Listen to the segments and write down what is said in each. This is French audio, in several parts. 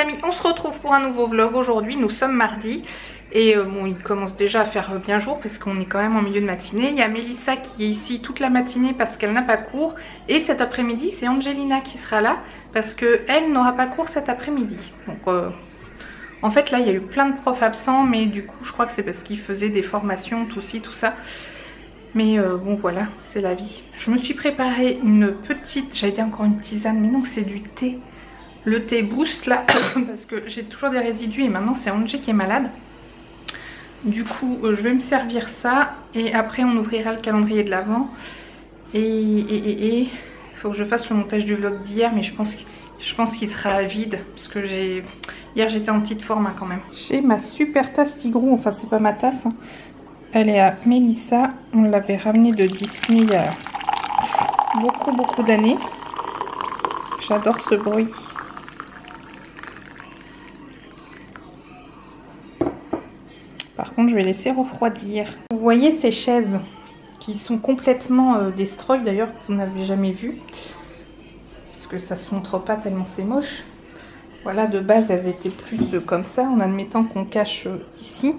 amis, on se retrouve pour un nouveau vlog. Aujourd'hui nous sommes mardi et bon, il commence déjà à faire bien jour parce qu'on est quand même en milieu de matinée. Il y a Mélissa qui est ici toute la matinée parce qu'elle n'a pas cours, et cet après-midi c'est Angelina qui sera là parce qu'elle n'aura pas cours cet après-midi. Donc en fait là il y a eu plein de profs absents, mais du coup je crois que c'est parce qu'ils faisaient des formations, tout ci, tout ça. Mais bon voilà, c'est la vie. Je me suis préparé une petite, j'allais dire encore une tisane, mais non, c'est du thé. Le thé boost là, parce que j'ai toujours des résidus et maintenant c'est Angé qui est malade. Du coup je vais me servir ça et après on ouvrira le calendrier de l'Avent. Et il faut que je fasse le montage du vlog d'hier, mais je pense qu'il sera vide parce que hier j'étais en petite forme hein, quand même. J'ai ma super tasse Tigrou, enfin c'est pas ma tasse hein. Elle est à Mélissa, on l'avait ramenée de Disney il y a beaucoup d'années. J'adore ce bruit. Par contre je vais laisser refroidir. Vous voyez ces chaises qui sont complètement destroy, d'ailleurs vous n'avez jamais vu. Parce que ça se montre pas tellement c'est moche. Voilà, de base elles étaient plus comme ça, en admettant qu'on cache ici.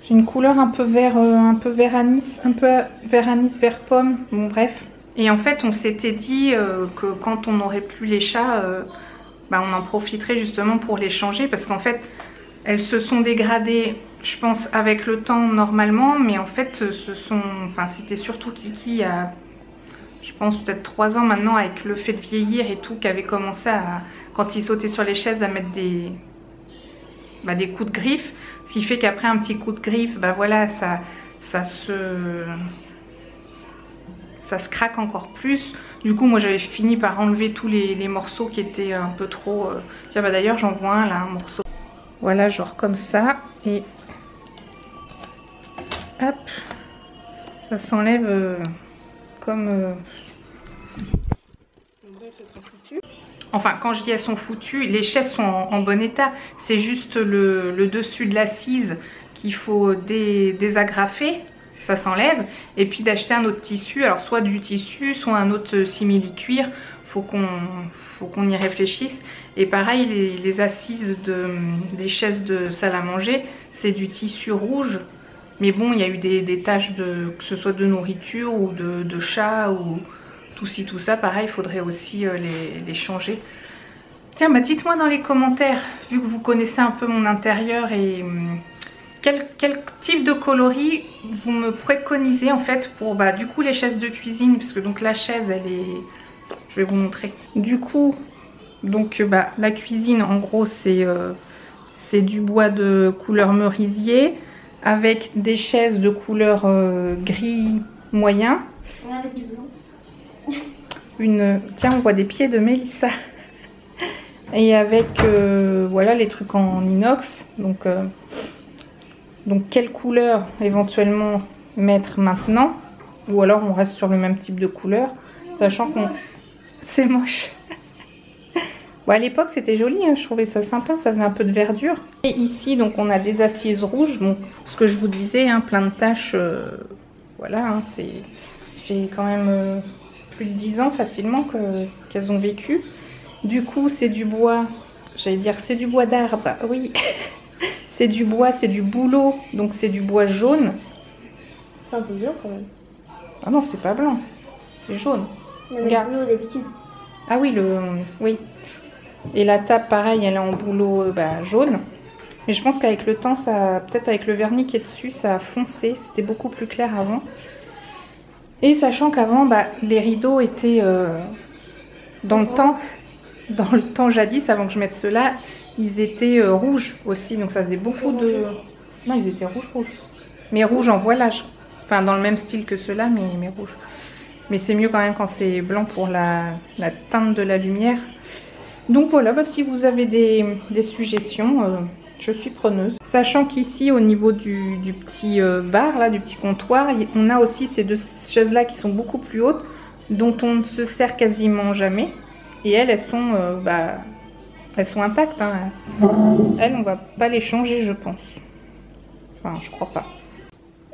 J'ai une couleur un peu vert anis, vert pomme, bon bref. Et en fait on s'était dit que quand on n'aurait plus les chats, bah, on en profiterait justement pour les changer, parce qu'en fait elles se sont dégradées, je pense, avec le temps normalement, mais en fait c'était surtout Kiki il y a, je pense peut-être 3 ans maintenant, avec le fait de vieillir et tout, qui avait commencé à, quand il sautait sur les chaises, à mettre des coups de griffe. Ce qui fait qu'après un petit coup de griffe, bah voilà, ça se craque encore plus. Du coup moi j'avais fini par enlever tous les morceaux qui étaient un peu trop... Tiens bah d'ailleurs j'en vois un là, un morceau. Voilà, genre comme ça. Et hop, ça s'enlève comme... Enfin, quand je dis elles sont foutues, les chaises sont en bon état. C'est juste le dessus de l'assise qu'il faut désagrafer. Ça s'enlève. Et puis d'acheter un autre tissu. Alors soit du tissu, soit un autre simili-cuir. Faut qu'on y réfléchisse. Et pareil, les assises des chaises de salle à manger, c'est du tissu rouge. Mais bon, il y a eu des taches, que ce soit de nourriture ou de chat ou... tout ci tout ça, pareil, il faudrait aussi les changer. Tiens, bah dites-moi dans les commentaires, vu que vous connaissez un peu mon intérieur, et quel type de coloris vous me préconisez en fait pour bah, du coup les chaises de cuisine, parce que donc la chaise elle est... Je vais vous montrer. Du coup, donc bah, la cuisine en gros c'est du bois de couleur merisier avec des chaises de couleur gris moyen. Avec du blanc. Tiens, on voit des pieds de Mélissa. Et avec voilà les trucs en inox. Donc quelle couleur éventuellement mettre maintenant, ou alors on reste sur le même type de couleur, sachant qu'on... C'est moche. Bon, à l'époque c'était joli hein, je trouvais ça sympa, ça faisait un peu de verdure. Et ici donc on a des assises rouges, bon ce que je vous disais hein, plein de taches, voilà hein, ça fait quand même plus de 10 ans facilement qu'elles ont vécu. Du coup c'est du bois, j'allais dire c'est du bois d'arbre, oui. C'est du bois, c'est du bouleau, donc c'est du bois jaune. C'est un peu blanc quand même. Ah non c'est pas blanc, c'est jaune. Non, mais le bouleau d'habitude. Ah oui, oui. Et la table pareil, elle est en bouleau jaune. Mais je pense qu'avec le temps, peut-être avec le vernis qui est dessus, ça a foncé. C'était beaucoup plus clair avant. Et sachant qu'avant, les rideaux étaient dans le temps jadis, avant que je mette ceux-là, ils étaient rouges aussi. Donc ça faisait beaucoup de... Non, ils étaient rouges. Mais rouges en voilage. Enfin, dans le même style que ceux-là, mais rouges. Mais c'est mieux quand même quand c'est blanc pour la teinte de la lumière. Donc voilà, si vous avez des suggestions, je suis preneuse. Sachant qu'ici, au niveau du petit bar, là, du petit comptoir, on a aussi ces deux chaises-là qui sont beaucoup plus hautes, dont on ne se sert quasiment jamais. Et elles sont intactes. Hein. Elles, on va pas les changer, je pense. Enfin, je crois pas.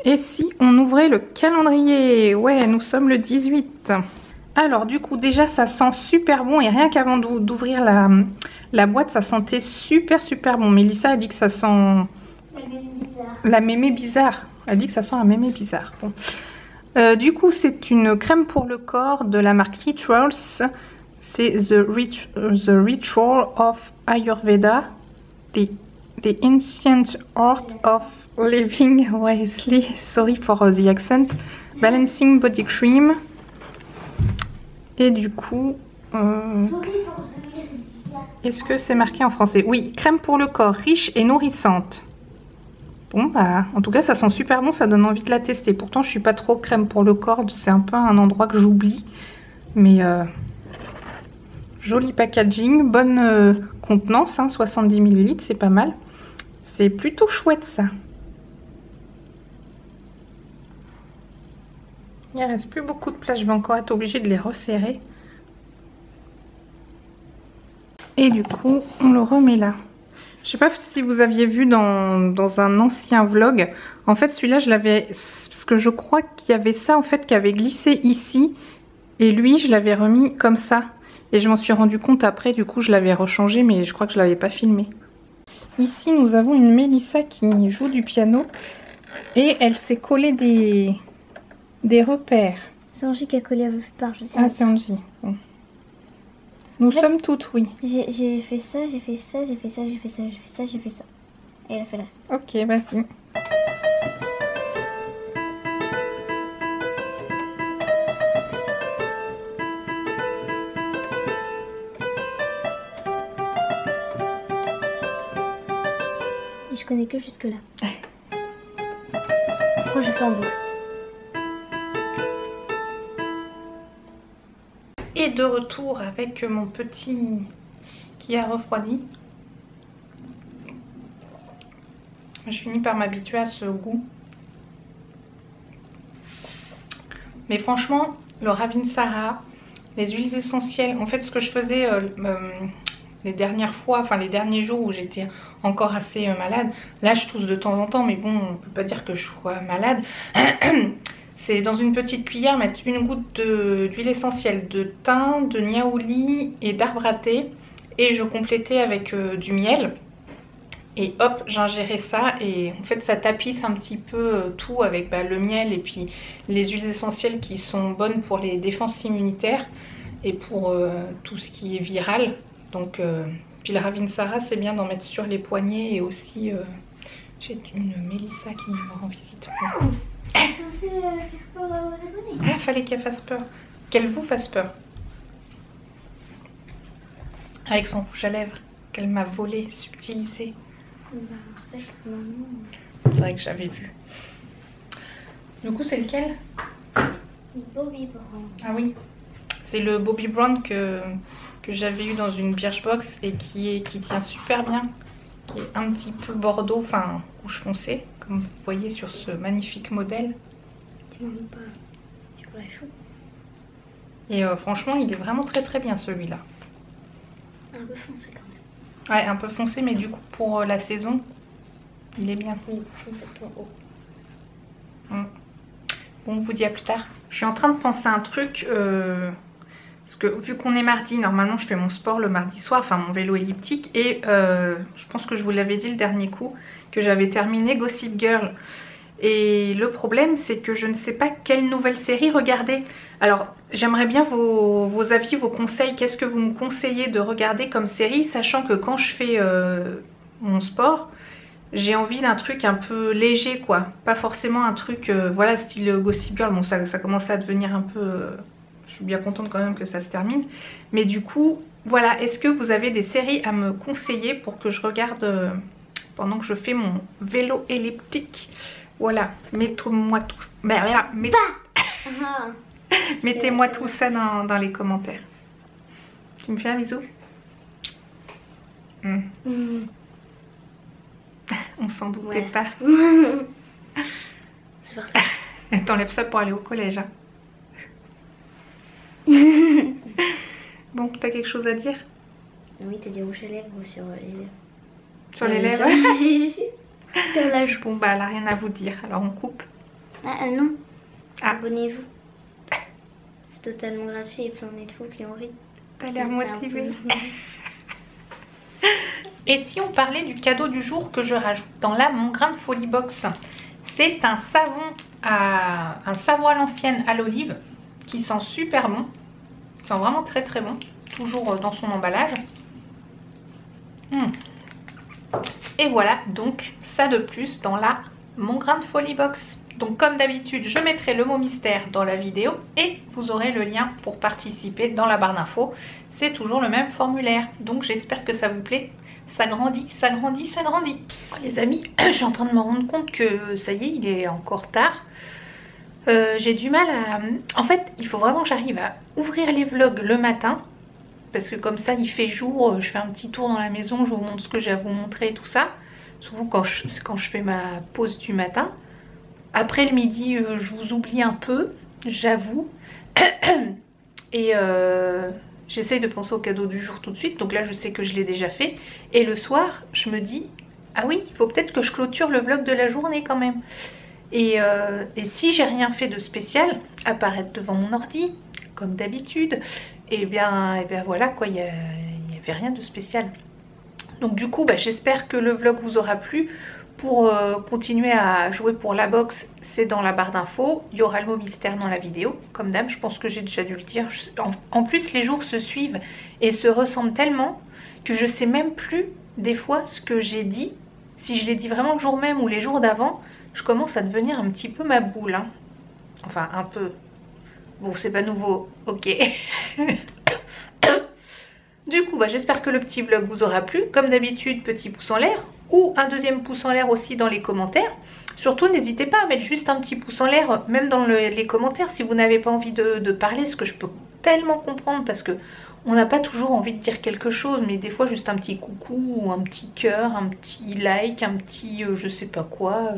Et si on ouvrait le calendrier? Ouais, nous sommes le 18. Alors du coup déjà ça sent super bon et rien qu'avant d'ouvrir la boîte ça sentait super bon. Mélissa a dit que ça sent la mémé bizarre. Elle a dit que ça sent la mémé bizarre. Bon. Du coup c'est une crème pour le corps de la marque Rituals. C'est the Ritual of Ayurveda. The Ancient Art of Living Wisely. Sorry for the accent. Balancing Body Cream. Et du coup, est-ce que c'est marqué en français? Oui, crème pour le corps, riche et nourrissante. Bon, bah, en tout cas, ça sent super bon, ça donne envie de la tester. Pourtant, je suis pas trop crème pour le corps, c'est un peu un endroit que j'oublie. Mais, joli packaging, bonne contenance, hein, 70 ml, c'est pas mal. C'est plutôt chouette, ça. Il ne reste plus beaucoup de place, je vais encore être obligée de les resserrer. Et du coup, on le remet là. Je sais pas si vous aviez vu dans un ancien vlog. En fait, celui-là, je l'avais... Parce que je crois qu'il y avait ça, en fait, qui avait glissé ici. Et lui, je l'avais remis comme ça. Et je m'en suis rendu compte après, du coup, je l'avais rechangé, mais je crois que je l'avais pas filmé. Ici, nous avons une Mélissa qui joue du piano. Et elle s'est collée des repères. C'est Angie qui a collé à vos part, je sais. Ah, c'est Angie. Bon. Nous sommes toutes, oui. J'ai fait ça, j'ai fait ça, j'ai fait ça, j'ai fait ça, j'ai fait ça, j'ai fait ça. Et elle a fait le reste. Ok, vas-y. Et je connais que jusque là. Pourquoi je fais en boucle? Et de retour avec mon petit qui a refroidi. Je finis par m'habituer à ce goût. Mais franchement, le Ravinsara, les huiles essentielles, en fait ce que je faisais les dernières fois, enfin les derniers jours où j'étais encore assez malade, là je tousse de temps en temps, mais bon, on ne peut pas dire que je sois malade. C'est dans une petite cuillère mettre une goutte d'huile essentielle de thym, de niaouli et d'arbre à thé. Et je complétais avec du miel. Et hop, j'ingérais ça. Et en fait, ça tapisse un petit peu tout avec le miel et puis les huiles essentielles qui sont bonnes pour les défenses immunitaires et pour tout ce qui est viral. Donc, puis le Ravinsara, c'est bien d'en mettre sur les poignets. Et aussi, j'ai une Mélissa qui me rend visite. C'est censé faire peur aux abonnés. Ah, fallait qu'elle fasse peur. Qu'elle vous fasse peur. Avec son rouge à lèvres qu'elle m'a volé, subtilisé. En fait, maman... C'est vrai que j'avais vu. Du coup, c'est lequel? Bobbi Brown. Ah oui. C'est le Bobbi Brown que j'avais eu dans une Birchbox et qui tient super bien. Qui est un petit peu bordeaux, enfin rouge foncé, comme vous voyez sur ce magnifique modèle. Tu m'en pas sur la chou. Et franchement, il est vraiment très bien celui-là. Un peu foncé quand même. Ouais, un peu foncé, mais du coup, pour la saison, il est bien. Oui, foncé trop haut. Bon, on vous dit à plus tard. Je suis en train de penser à un truc... Parce que vu qu'on est mardi, normalement je fais mon sport le mardi soir, enfin mon vélo elliptique. Et je pense que je vous l'avais dit le dernier coup, que j'avais terminé Gossip Girl. Et le problème c'est que je ne sais pas quelle nouvelle série regarder. Alors j'aimerais bien vos avis, vos conseils. Qu'est-ce que vous me conseillez de regarder comme série, sachant que quand je fais mon sport, j'ai envie d'un truc un peu léger quoi. Pas forcément un truc, voilà, style Gossip Girl. Bon, ça commence à devenir un peu... Je suis bien contente quand même que ça se termine. Mais du coup, voilà, est-ce que vous avez des séries à me conseiller pour que je regarde pendant que je fais mon vélo elliptique? Voilà, mettez-moi tout, mettez-moi tout ça dans les commentaires. Tu me fais un bisou? On s'en doutait pas. T'enlèves ça pour aller au collège, hein. Bon, t'as quelque chose à dire? Oui, t'as des rouges à lèvres sur les lèvres. Sur les lèvres? Sur la joue. Bon, bah, elle a rien à vous dire, alors on coupe. Non. Ah. Abonnez-vous. totalement gratuit et plus on est de fous, plus on rit. T'as l'air motivée. Et si on parlait du cadeau du jour que je rajoute dans la Mon Grain de Folie Box, c'est un savon à l'ancienne à l'olive qui sent super bon. Il sent vraiment très très bon, toujours dans son emballage. Et voilà donc ça de plus dans la Mon Grain de Folie Box. Donc comme d'habitude, je mettrai le mot mystère dans la vidéo et vous aurez le lien pour participer dans la barre d'infos. C'est toujours le même formulaire, donc j'espère que ça vous plaît. Ça grandit, ça grandit, ça grandit. Oh, les amis, je suis en train de me rendre compte que ça y est, il est encore tard. J'ai du mal à... En fait, il faut vraiment que j'arrive à ouvrir les vlogs le matin. Parce que comme ça, il fait jour, je fais un petit tour dans la maison, je vous montre ce que j'ai à vous montrer et tout ça. Souvent quand je fais ma pause du matin. Après le midi, je vous oublie un peu, j'avoue. Et j'essaye de penser au cadeau du jour tout de suite. Donc là, je sais que je l'ai déjà fait. Et le soir, je me dis, ah oui, il faut peut-être que je clôture le vlog de la journée quand même. Et si j'ai rien fait de spécial, apparaître devant mon ordi, comme d'habitude, et bien voilà quoi, il n'y avait rien de spécial. Donc du coup, j'espère que le vlog vous aura plu. Pour continuer à jouer pour la box, c'est dans la barre d'infos. Il y aura le mot mystère dans la vidéo. Comme d'hab, je pense que j'ai déjà dû le dire. En plus, les jours se suivent et se ressemblent tellement que je sais même plus des fois ce que j'ai dit. Si je l'ai dit vraiment le jour même ou les jours d'avant, je commence à devenir un petit peu ma boule. Hein. Enfin, un peu. Bon, c'est pas nouveau. Ok. Du coup, j'espère que le petit vlog vous aura plu. Comme d'habitude, petit pouce en l'air. Ou un deuxième pouce en l'air aussi dans les commentaires. Surtout n'hésitez pas à mettre juste un petit pouce en l'air même dans les commentaires si vous n'avez pas envie de parler, ce que je peux tellement comprendre parce que on n'a pas toujours envie de dire quelque chose, mais des fois juste un petit coucou ou un petit cœur, un petit like, un petit je sais pas quoi.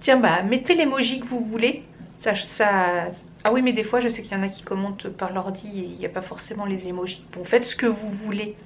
Tiens mettez l'emoji que vous voulez. Ah oui, mais des fois je sais qu'il y en a qui commentent par l'ordi et il n'y a pas forcément les emojis. Bon, faites ce que vous voulez.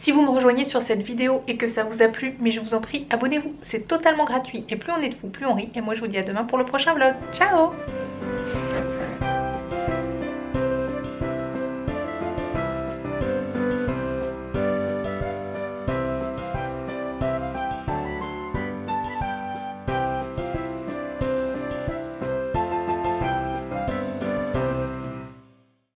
Si vous me rejoignez sur cette vidéo et que ça vous a plu, mais je vous en prie, abonnez-vous, c'est totalement gratuit. Et plus on est de fous, plus on rit. Et moi je vous dis à demain pour le prochain vlog. Ciao!